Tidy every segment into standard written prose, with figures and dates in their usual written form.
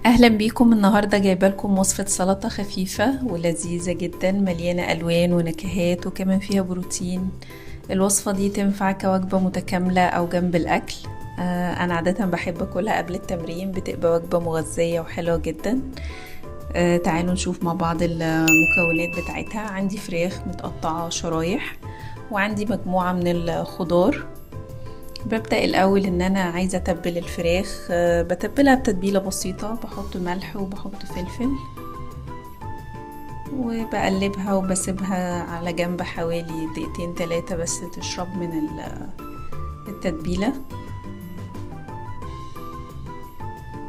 اهلا بيكم. النهارده جايبه لكم وصفه سلطه خفيفه ولذيذه جدا، مليانه الوان ونكهات وكمان فيها بروتين. الوصفه دي تنفع كوجبه متكامله او جنب الاكل. انا عاده بحب اكلها قبل التمرين، بتبقى وجبه مغذيه وحلوه جدا. تعالوا نشوف مع بعض المكونات بتاعتها. عندي فراخ متقطعه شرايح، وعندي مجموعه من الخضار. ببدأ الأول إن أنا عايزة أتبل الفراخ. بتبلها بتتبيلة بسيطة، بحط ملح وبحط فلفل وبقلبها وبسيبها على جنب حوالي دقيقتين 3 بس تشرب من التتبيلة.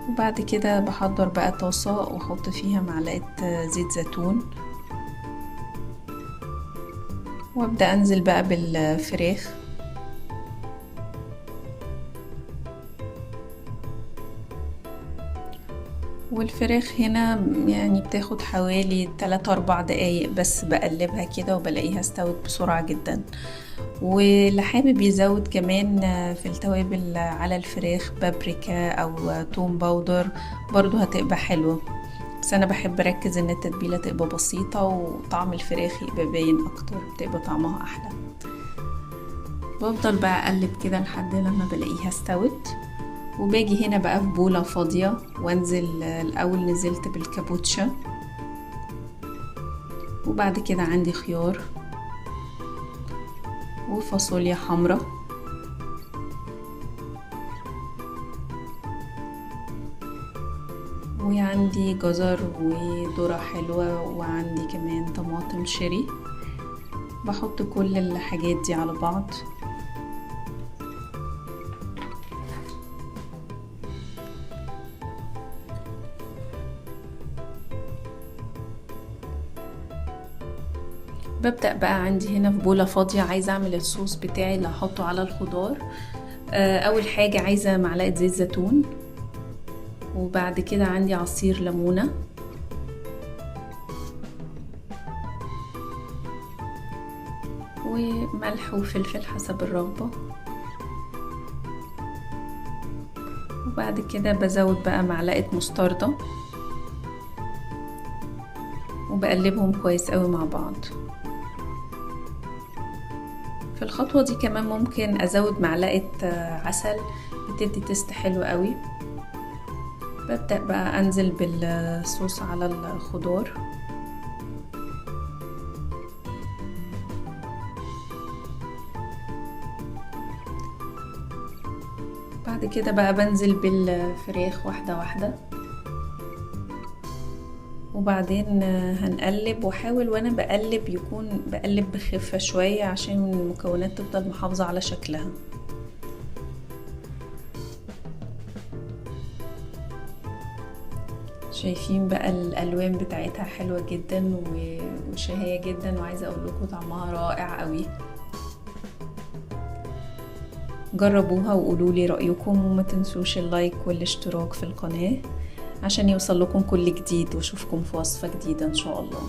وبعد كده بحضر بقى طاسة واحط فيها معلقة زيت زيتون، وابدأ انزل بقى بالفراخ. والفراخ هنا يعني بتاخد حوالي 3-4 دقايق بس، بقلبها كده وبلاقيها استوت بسرعة جدا. واللي حابب يزود كمان في التوابل على الفراخ بابريكا او توم باودر برضو هتبقى حلوة، بس انا بحب اركز ان التتبيلة تبقى بسيطة وطعم الفراخ يبقى باين اكتر، بتبقى طعمها احلى. بفضل بقى اقلب كده لحد لما بلاقيها استوت. وباجي هنا بقى في بولة فاضية وانزل الاول، نزلت بالكابوتشا، وبعد كده عندي خيار وفاصوليا حمرا وعندي جزر وذرة حلوة وعندي كمان طماطم شيري. بحط كل الحاجات دي على بعض. ببدأ بقى عندي هنا في بولة فاضية عايزة اعمل الصوص بتاعي اللي هحطه على الخضار. اول حاجة عايزة معلقة زيت زيتون، وبعد كده عندي عصير ليمونة، وملح وفلفل حسب الرغبة. وبعد كده بزود بقى معلقة مستردة وبقلبهم كويس قوي مع بعض. في الخطوة دي كمان ممكن ازود معلقة عسل، بتدي تست حلو قوي. ببدأ بقى انزل بالصوص على الخضار، بعد كده بقى بنزل بالفراخ واحدة واحدة، وبعدين هنقلب. واحاول وانا بقلب يكون بقلب بخفة شوية عشان المكونات تفضل محافظة على شكلها. شايفين بقى الالوان بتاعتها حلوة جدا وشهية جدا، وعايزة اقول لكم طعمها رائع قوي. جربوها وقولوا لي رأيكم، وما تنسوش اللايك والاشتراك في القناة عشان يوصل لكم كل جديد، واشوفكم في وصفة جديدة ان شاء الله.